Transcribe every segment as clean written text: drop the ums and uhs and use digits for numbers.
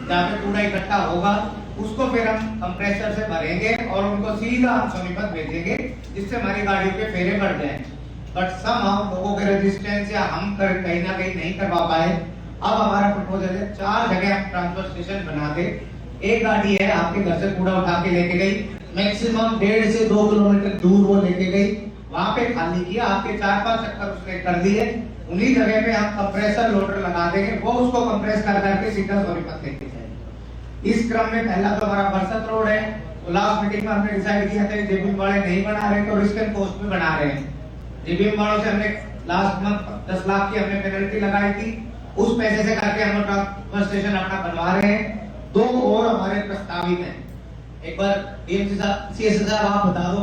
जहाँ पे कूड़ा इकट्ठा होगा उसको फिर हम कंप्रेसर से भरेंगे और उनको सीधा हम सोनीपत भेजेंगे, जिससे हमारी गाड़ियों के फेरे बढ़ जाएं। बट सम लोगों के रेजिस्टेंस या हम कहीं ना कहीं नहीं करवा पाए। अब हमारा प्रपोजल है 4 जगह हम ट्रांसफर स्टेशन बना दे। एक गाड़ी है आपके घर से कूड़ा उठा के लेके गई, मैक्सिमम 1.5 से 2 किलोमीटर दूर वो लेके गई, वहां पे खाली किया, आपके 4-5 चक्कर उसने कर दिए, उन्हीं जगह पे हम कंप्रेसर लोडर लगा देंगे, वो उसको कंप्रेस कर करके सीधा सोनीपत लेके जाएंगे। इस क्रम में पहला तो हमारा बरसत रोड है, तो लास्ट मीटिंग में हमने डिसाइड किया था जेबीएम वाले नहीं बना रहे तो रिस्क एंड कॉस्ट में बना रहे हैं। जेबीएम वालों से हमने लास्ट मंथ 10 लाख की हमने पेनल्टी लगाई थी, उस पैसे से करके हम ट्रांसफर स्टेशन अपना बनवा रहे हैं। 2 और हमारे प्रस्तावित हैं। एक बार डीएमसी साहब, सीएसए साहब आप बता दो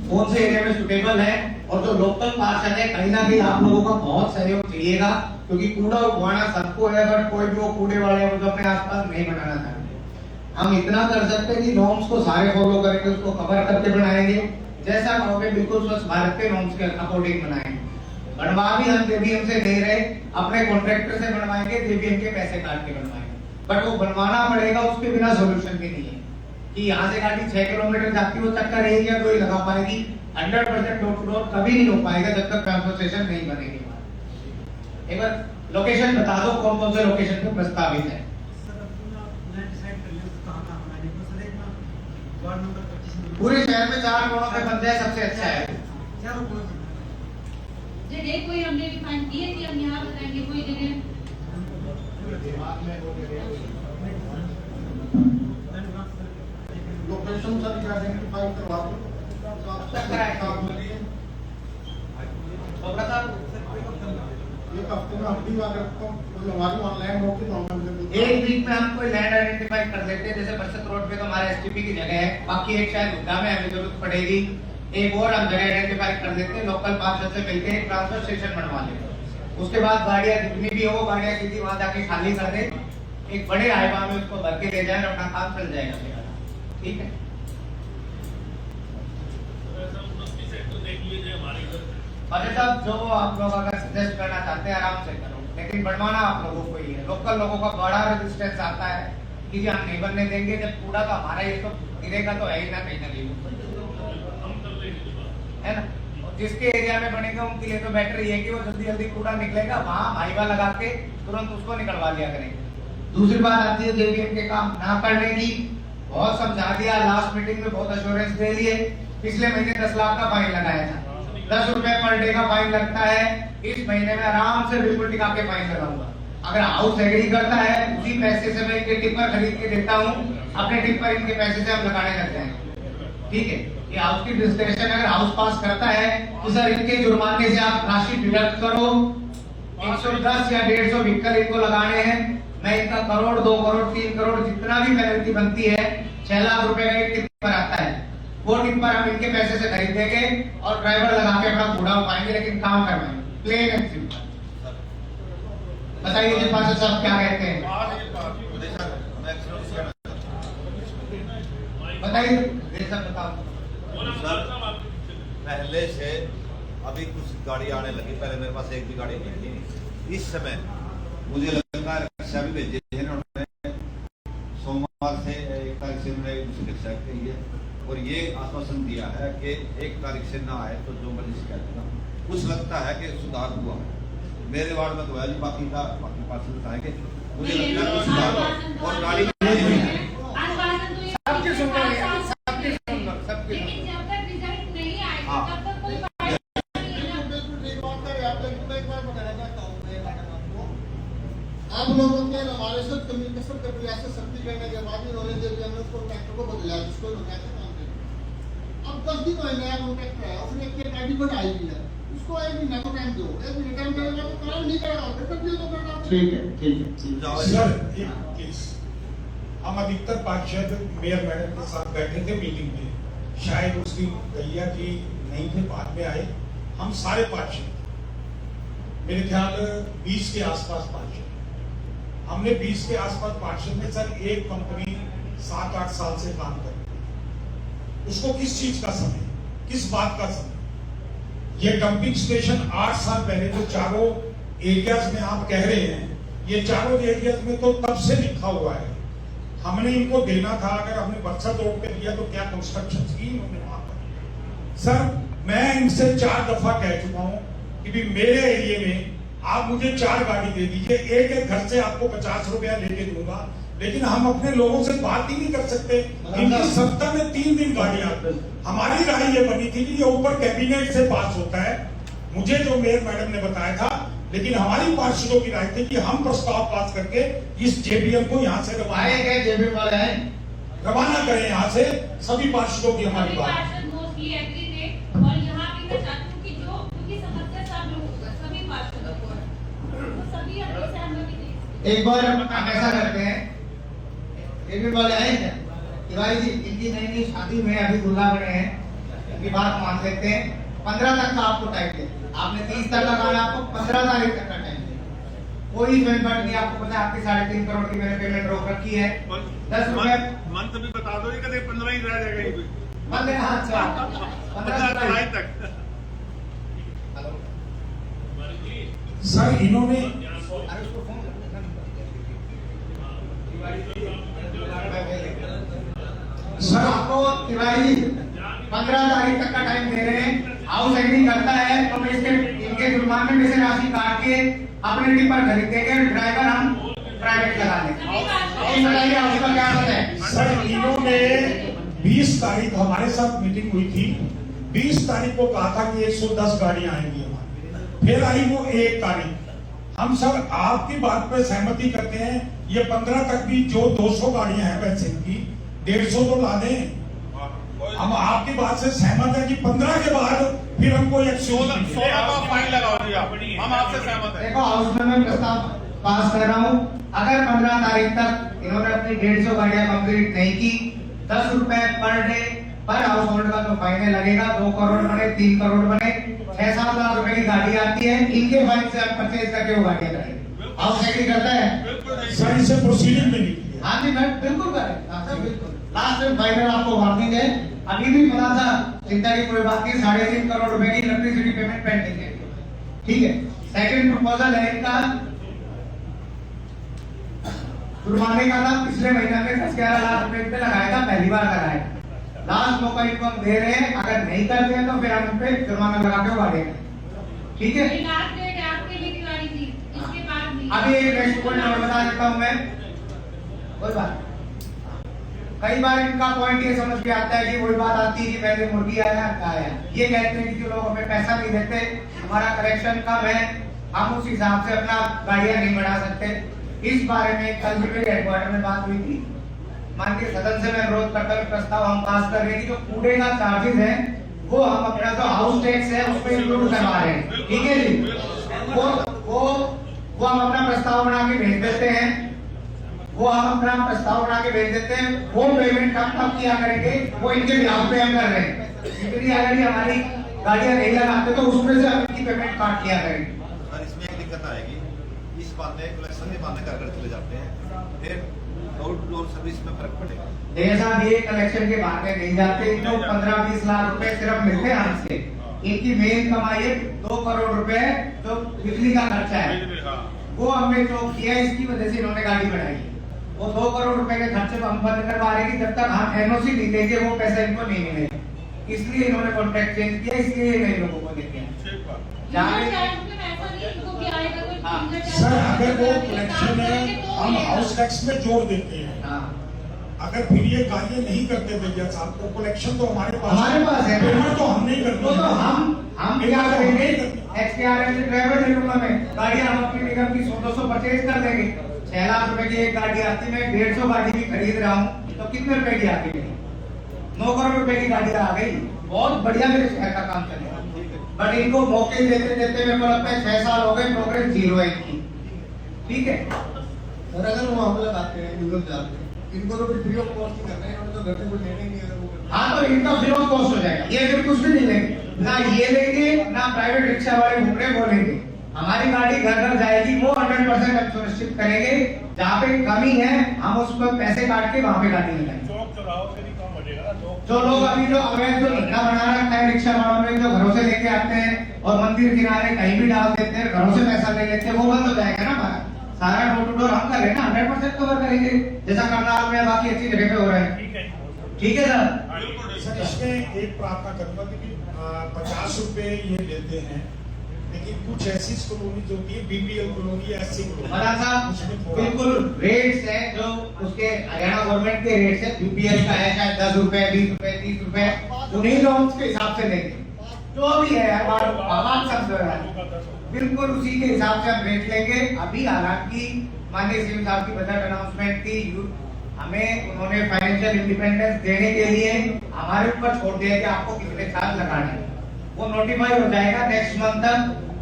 कौन से एरिया में सुटेबल है, और जो लोकल पार्षद है कहीं ना कहीं आप लोगों का बहुत सहयोग चाहिएगा, क्योंकि कूड़ा उठवाना सबको है, बट कोई भी वो कूड़े वाले हैं वो जो अपने आसपास नहीं बनाना चाहते। हम इतना कर सकते हैं कि नॉर्म्स को सारे फॉलो करेंगे, उसको कवर करके बनाएंगे, जैसा कहोगे बिल्कुल स्वच्छ भारत के नॉर्म्स के अकॉर्डिंग बनाएंगे। बनवा भी हम जेबीएम से नहीं रहे, अपने कॉन्ट्रैक्टर से बनवाएंगे, जेबीएम के पैसे काट के बनवाएंगे, बट वो बनवाना पड़ेगा, उसके बिना सोल्यूशन भी नहीं है कि यहाँ से गाड़ी 6 किलोमीटर जाती वो चक्कर एक या 2 ही लगा पाएगी। 100% डोर टू डोर कभी नहीं हो पाएगा जब तक ट्रांसफर स्टेशन नहीं बनेगी। एक बार लोकेशन बता दो कौन कौन से लोकेशन पे प्रस्तावित है। पूरे शहर में 4 करोड़ पे बन जाए सबसे अच्छा है। जगह कोई हमने डिफाइन की है कि हम यहाँ बताएंगे कोई जगह लोकेशन सर आइडेंटिफाई करवा दो। एक हफ्ते में हम भी अगर हमारी ऑनलाइन होगी तो हम एक वीक में हम कोई लैंड आइडेंटिफाई कर देते हैं। जैसे बरसत रोड पे तो हमारे एसटीपी की जगह है, बाकी एक शायद हुड्डा में हमें जरूरत पड़ेगी, एक और हम जगह आइडेंटिफाई कर देते हैं, लोकल पार्षद से मिलकर एक ट्रांसफर स्टेशन बनवा लेते। उसके बाद गाड़ियां जितनी भी हो गाड़ियां सीधी वहां जाके खाली कर दे, एक बड़े हाईवा में उसको भर के ले जाए और अपना काम चल जाएगा। ठीक है, अजय साहब जो आप लोग अगर सजेस्ट करना चाहते हैं आराम से करो, लेकिन बनवाना आप लोगों को ही है। लोकल लोगों का बड़ा रेजिस्टेंस आता है कि हम नहीं बनने देंगे, जब कूड़ा तो हमारा ये तो गिरेगा तो है ही ना कहीं ना कहीं, है ना। जिसके एरिया में बनेगा उनके लिए तो बेटर ये है कि वो जल्दी जल्दी कूड़ा निकलेगा, वहां हाईवा लगा के तुरंत उसको निकलवा लिया करेंगे। दूसरी बात आती है जेबीएम के काम ना करने की, बहुत समझा दिया, लास्ट मीटिंग में बहुत एश्योरेंस दे लिए, पिछले महीने 10 लाख का फाइन लगाया था, 10 रुपए पर डे का फाइन लगता है। इस महीने में आराम से बिल्कुल टिका के फाइन लगाऊंगा। अगर हाउस एग्री करता है उसी पैसे से मैं इनके टिप्पर खरीद के देता हूँ, अपने टिप्पर इनके पैसे से हम लगाने लग जाएंगे। ठीक है, ये हाउस की रजिस्ट्रेशन अगर हाउस पास करता है तो सर इनके जुर्माने से आप राशि डिडक्ट करो। 110 या 150 व्हीकल इनको लगाने हैं, मैं इनका 1 करोड़ 2 करोड़ 3 करोड़ जितना भी पेनल्टी बनती है, 6 लाख रुपए का एक टिप्पर आता है, वो टिप्पर हम इनके पैसे से खरीद देंगे और ड्राइवर लगा के अपना कूड़ा उठाएंगे, लेकिन काम करवाएंगे। Plain and simple. बताइए जी पार्षद साहब क्या कहते हैं, बताइए बताओ। पहले से अभी कुछ गाड़ी आने लगी, पहले मेरे पास एक भी गाड़ी नहीं थी। इस समय मुझे लगता है रिक्शा भी भेजे हैं उन्होंने, सोमवार से 1 तारीख से उन्होंने दूसरी रिक्शा की है, और ये आश्वासन दिया है कि 1 तारीख से ना आए तो जो मर्जी शिकायत ना। कुछ लगता है कि सुधार हुआ है मेरे वार्ड में, तो है जी, बाकी पार्षद बताएंगे। मुझे लगता है कुछ सुधार हुआ और गाड़ी आप लोगों के हमारे साथ कम्युनिकेशन का प्रयास से सख्ती करने के बाद इन्होंने कॉन्ट्रैक्टर को बदला, जिसको काम करना। अब 10 दिन हुए नया कॉन्ट्रैक्टर है, उसने एक आईडी बनाई भी है, उसको 1 महीना का टाइम दो, 1 महीना टाइम करेगा तो काम नहीं करेगा, फिर कर दियो तो करना। ठीक है, ठीक है सर, प्लीज। हम अधिकतर पार्षद मेयर मैडम के साथ बैठे थे मीटिंग में, शायद उस दिन भैया जी नहीं थे, बाद में आए। हम सारे पार्षद, मेरे ख्याल 20 के आसपास पार्षद, हमने 20 के आसपास पार्षद में सर एक कंपनी 7-8 साल से काम कर रही है, उसको किस चीज का समय, किस बात का समय? ये डंपिंग स्टेशन 8 साल पहले जो चारों एरियाज में आप कह रहे हैं, ये चारों एरियाज में तो तब से लिखा हुआ है। हमने इनको देना था, अगर हमने बक्सा तोड़ के दिया तो क्या कंस्ट्रक्शन की इन्होंने वहां पर। सर मैं इनसे 4 दफा कह चुका हूं कि भी मेरे एरिया में आप मुझे 4 गाड़ी दे दीजिए, एक एक घर से आपको 50 रुपया लेके दूंगा, लेकिन हम अपने लोगों से बात ही नहीं कर सकते। इनकी सप्ताह में 3 दिन गाड़ियां। हमारी राय ये बनी थी कि ये ऊपर कैबिनेट से पास होता है, मुझे जो मेयर मैडम ने बताया था, लेकिन हमारी पार्षदों की राय थी कि हम प्रस्ताव पास करके इस जेबीएम को यहाँ से जेबीएम वाले हैं रवाना करें, यहाँ से सभी पार्षदों की हमारी बात। पार्षद मोस्टली एग्री थे और यहाँ भी मैं चाहती हूँ कि जो क्योंकि समस्या सब लोगों का सभी पार्षदों को है, तो सभी अपनी सहमति दें। एक बार हम ऐसा करते हैं, जेबीएम वाले आए क्या तिवारी जी, इनकी नई नई शादी में अभी दूल्हा बने हैं, इनकी बात मान लेते हैं। 15 तक का आपको टाइम दे, आपने 30 तक लगाना, आपको 15 तारीख तक का टाइम दे। कोई पेमेंट नहीं, आपको पता है आपकी 3.5 करोड़ की मैंने पेमेंट रोक रखी है। 10 रुपए मंथ भी बता दो, ये कभी 15 ही रह जाएगा ये भी। मंथ है, हाँ अच्छा 15 जुलाई तक। सर इन्होंने अरे उसको फोन सर आपको तिवारी 15 तारीख तक का टाइम दे रहे हैं। हाउस एग्री करता है तो मैं इसके इनके जुर्माने में से राशि काट के अपने टिपर खरीद देंगे, ड्राइवर हम प्राइवेट लगा देंगे। बताइए उसका क्या होता है। सर इन्होंने 20 तारीख हमारे साथ मीटिंग हुई थी, 20 तारीख को कहा था कि 110 गाड़ियां आएंगी हमारी, फिर आई वो 1 तारीख। हम सर आपकी बात पे सहमति करते हैं, ये 15 तक भी जो 200 गाड़ियां हैं वैसे की 150 तो ला दें। हम आपकी बात से सहमत है कि 15 के बाद फिर हमको 16 का फाइन लगाओ जी आप, हम आपसे सहमत हैं। देखो हाउस में मैं प्रस्ताव पास कर रहा हूँ, अगर 15 तारीख तक इन्होंने अपनी 150 गाड़ियां कंप्लीट नहीं की, 10 रुपए पर डे पर हाउस होल्ड का जो फाइन लगेगा, 2 करोड़ बने 3 करोड़ बने 6-7 लाख रुपए की गाड़ी आती है, इनके फाइन से हम परचेज करके वो गाड़ियां करेंगे। हाउस एग्री करता है सर इसे प्रोसीडिंग में लिखी है। हाँ जी मैं बिल्कुल करें, बिल्कुल लास्ट में फाइनल आपको वार्निंग है। अभी भी पता था, चिंता की कोई बात नहीं, 3.5 करोड़ रुपए की इलेक्ट्रिसिटी पेमेंट पेंडिंग है, ठीक है। सेकंड प्रपोजल है इनका जुर्माने का था, पिछले महीने में 10-11 लाख रुपए पे लगाया था, पहली बार लगाया। लास्ट मौका इनको हम दे रहे हैं, अगर नहीं करते हैं तो फिर हम उन पे जुर्माना लगा के उड़ाएंगे, ठीक है। लास्ट डेट आपके लिए दिवाली थी, इसके बाद नहीं। अभी एक नेक्स्ट पॉइंट और बता देता हूँ मैं, कोई बात। कई बार इनका पॉइंट ये समझ में आता है कि वही बात आती है कि पहले मुर्गी आया क्या आया। ये कहते हैं कि जो लोग हमें पैसा नहीं देते, हमारा कलेक्शन कम है, हम उस हिसाब से अपना गाड़ियां नहीं बढ़ा सकते। इस बारे में कल भी मेरे हेडक्वार्टर में बात हुई थी, माननीय सदन से मैं अनुरोध करता हूँ प्रस्ताव हम पास कर रहे हैं कि जो कूड़े का चार्जेस है वो हम अपना जो हाउस टैक्स है उसमें इंक्लूड करवा रहे हैं, ठीक है जी। वो हम अपना प्रस्ताव बना के भेज देते हैं, वो पेमेंट कब किया करेंगे, वो इनके बिहाफ पे हम कर रहे हैं। इसलिए अगर ये हमारी गाड़ियां नहीं लगाते तो उसमें से हम इनकी पेमेंट काट किया करेंगे। और इसमें एक दिक्कत आएगी, इस बहाने कलेक्शन के बहाने कर चले जाते हैं, फिर डोर टू डोर सर्विस में फर्क पड़ेगा। जैसा ये कलेक्शन के बहाने नहीं जाते, इनको 15-20 लाख रुपए सिर्फ मिलते हैं हमसे। इनकी मेन कमाई है 2 करोड़ रुपए जो बिजली का खर्चा है, वो हमने जो किया इसकी वजह से इन्होंने गाड़ी बढ़ाई। वो 2 करोड़ रुपए के खर्चे को हम बंद करवा रहे हैं, जब तक हम एनओसी नहीं देंगे वो पैसा इनको नहीं मिलेगा। इसलिए इन्होंने कॉन्ट्रैक्ट चेंज किया, इसलिए नए लोगों को देते हैं। सर अगर वो कलेक्शन है हम हाउस टैक्स में जोड़ देते हैं, हाँ। अगर फिर ये गाड़ियां नहीं करते भैया साहब तो कलेक्शन तो हमारे पास है, पेमेंट तो हम नहीं करते, वो तो हम क्या करेंगे, एक्सकेआरएम से ड्राइवर ले लूंगा मैं, गाड़ियां हम अपनी निगम की 100-200 परचेज कर देंगे। 6 लाख रुपए की एक गाड़ी आती, मैं 150 गाड़ी भी खरीद रहा हूँ तो कितने रुपए की आती है, 9 करोड़ रुपए की गाड़ी आ गई, बहुत बढ़िया मेरे शहर का काम चलेगा। बट इनको मौके देते देते मेरे को लगता है 6 साल हो गए, प्रोग्रेस 0 है इनकी, ठीक है। और अगर वो मामला आते हैं यूरोप जाते हैं, इनको तो फिर फ्री ऑफ कॉस्ट ही करना है, इन्होंने तो घर से कुछ लेना ही नहीं है। हाँ तो इनका फ्री ऑफ कॉस्ट हो जाएगा, ये फिर कुछ भी नहीं लेंगे, ना ये लेंगे ना प्राइवेट रिक्शा वाले घूमने को लेंगे। हमारी गाड़ी घर घर जाएगी, वो 100% हम सुनिश्चित करेंगे। जहाँ पे कमी है हम उस पर पैसे काट के वहाँ पे गाड़ी लगाएंगे। जो लोग अभी जो अवैध जो धंधा बना रखा है रिक्शा वालों में, जो घरों से लेके आते हैं और मंदिर किनारे कहीं भी डाल देते हैं, घरों से पैसा ले लेते हैं, वो बंद हो जाएगा ना हमारा। सारा डोर टू डोर हम कर रहे हैं ना, 100% कवर करेंगे जैसा करनाल में बाकी अच्छी जगह पे हो रहा है। ठीक है सर। सर इसमें एक प्रार्थना करूंगा कि 50 रुपए ये लेते हैं, लेकिन कुछ ऐसी कॉलोनी जो होती है बीपीएल कॉलोनी, एससी कॉलोनी, मना साहब बिल्कुल रेट्स हैं जो उसके हरियाणा गवर्नमेंट के रेट्स है, बीपीएल का है शायद 10 रुपए 20 रुपए 30 रुपए, उन्हीं लोग के हिसाब से देंगे जो भी है आवाज सब बिल्कुल उसी के हिसाब से हम रेट लेंगे। अभी हालांकि माननीय सीएम साहब की बजट अनाउंसमेंट थी, हमें उन्होंने फाइनेंशियल इंडिपेंडेंस देने के लिए हमारे ऊपर छोड़ दिया कि आपको कितने चार्ज लगाने हैं, वो नोटिफाई हो जाएगा नेक्स्ट मंथ तक,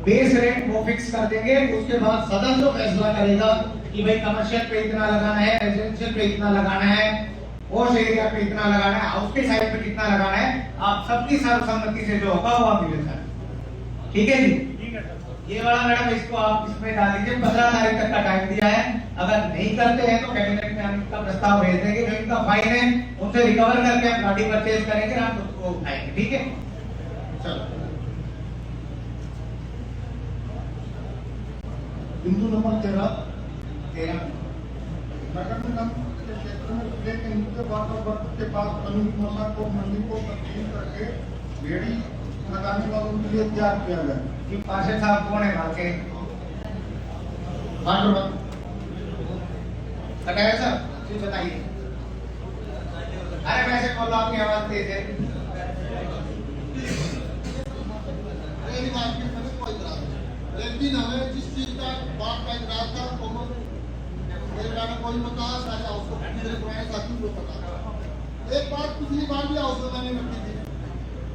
बेस रेट वो फिक्स कर देंगे। उसके बाद सदन जो फैसला करेगा कि भाई कमर्शियल पे इतना लगाना है, रेजिडेंशियल पे इतना लगाना है, और एरिया पे इतना लगाना है, हाउस के साइड पे कितना लगाना है, आप सबकी सर्वसम्मति से जो होगा वो आप मिलेगा। ठीक है जी, ये वाला मैडम इसको आप इसमें डाल दीजिए, 15 तारीख तक का टाइम दिया है, अगर नहीं करते हैं तो कैबिनेट में हम इसका प्रस्ताव भेज देंगे, जो इनका फाइन है उनसे रिकवर करके हम गाड़ी परचेज करेंगे, हम उसको उठाएंगे। ठीक है बिंदु नंबर 13 नगर निगम के क्षेत्र में जिले के नीचे वाटर वर्क के पास बनी मौसा को मंडी को तब्दील करके बेड़ी लगाने वालों के लिए तैयार किया गया। कि पार्षद साहब कौन है वहां के? वाटर वर्क बताया सर, जी बताइए। अरे वैसे बोलो, आपकी आवाज तेज है। मेरी बात की मैंने कोई इतराज नहीं, लेकिन हमें जिस चीज का बात का इतराज था वो मेरे बारे में कोई पता है, उसको मेरे पुराने साथियों को पता। एक बात पिछली बार भी हाउस में मैंने रखी थी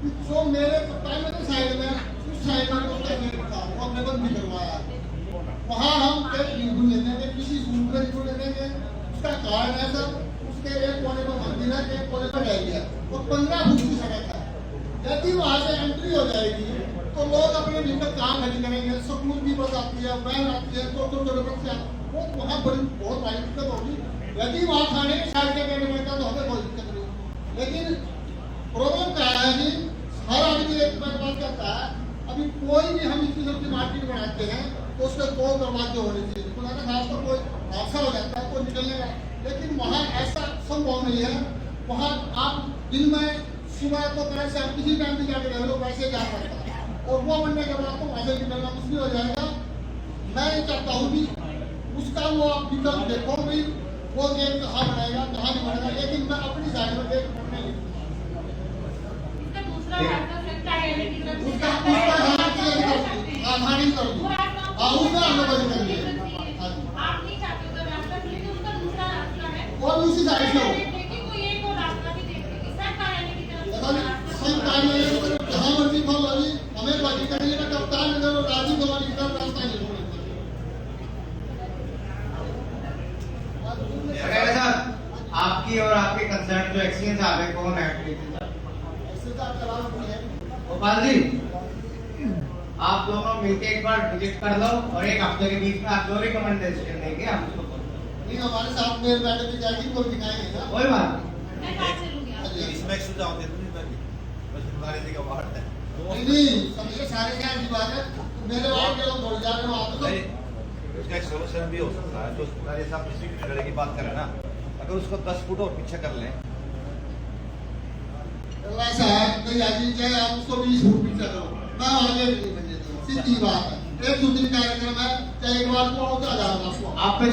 कि जो मेरे पहले तो साइड में उस साइड में उसका गेट था, वो हमने बंद नहीं करवाया। वहाँ हम एक रिव्यू ले लेंगे, किसी सूत्र रिव्यू ले लेंगे। उसका कारण है सर, उसके एक कोने पर मंदिर है, एक कोने पर डायरी है, और 15 फुट की सड़क है। यदि वहाँ से एंट्री हो जाएगी तो लोग अपने मिलकर काम नहीं करेंगे, स्कूल की बस आती है, वैन आती है, तो छोटे बच्चे वो वहाँ बड़ी बहुत बड़ी दिक्कत होगी। यदि वहाँ खाने की साइड के कहने में तो हमें कोई दिक्कत नहीं, लेकिन प्रॉब्लम क्या है कि हर आदमी एक बात कहता है, अभी कोई भी हम इतनी सब्जी मार्केट बनाते हैं तो उसके 2 दरवाजे होने चाहिए, तो खास पर कोई हादसा हो जाता है कोई निकलने का, लेकिन वहाँ ऐसा संभव नहीं है। वहाँ आप दिन में सुबह तो तरह से आप किसी टाइम भी जाके रह लो, वैसे जा सकता है, और वो बनने के बाद तो वहाँ से निकलना मुश्किल हो जाएगा। मैं ये चाहता हूँ कि उसका वो आप विकल्प देखो भी, वो गेम कहाँ बनेगा कहाँ नहीं बनेगा, लेकिन मैं अपनी साइड में एक बनने इसका दूसरा रास्ता सकता है, लेकिन उसका आसानी कर दूँ, उसका अनुमति कर दिए। आप नहीं चाहते उधर रास्ता, लेकिन उसका दूसरा रास्ता है, वो दूसरी साइड से हो, लेकिन कोई एक और रास्ता भी देख लेगी। सब कार्यालय की तरफ से रास्ता सब कार्यालय जहाँ मर्जी खोल लगी, हमें बाकी करेंगे ना, कप्तान नगर और राजीव कुमार की तरफ रास्ता नहीं छोड़ेंगे। सर, आपकी और आपके कंसर्न जो एक्सीलेंस साहब है, कौन है? गोपाल जी, आप दोनों मिलके एक बार विजिट कर लो, और एक हफ्ते के बीच में आप जो रिकमेंडेशन देंगे हम उसको नहीं, हमारे साथ में बैठे भी जाएगी, कोई दिखाएंगे ना, कोई बात मैं कहाँ चलूंगी आप? इसमें एक सुझाव देते हैं, बस तुम्हारे जी का वार्ड है नहीं समझे, सारे क्या की बात है, मेरे वार्ड के लोग बोल जा रहे हो आप तो। उसका एक सोल्यूशन भी हो सकता है, जो तुम्हारे साथ किसी लड़े की बात करें ना, अगर उसको 10 फुट और पीछे कर लें, ऐसा है नहीं आजी, चाहे आप उसको 20 फुट पीछे करो, मैं आगे नहीं बने दूंगा, सीधी बात है। एक दूसरी कार्यक्रम है, चाहे एक बार को उतर जाओ आपको। आप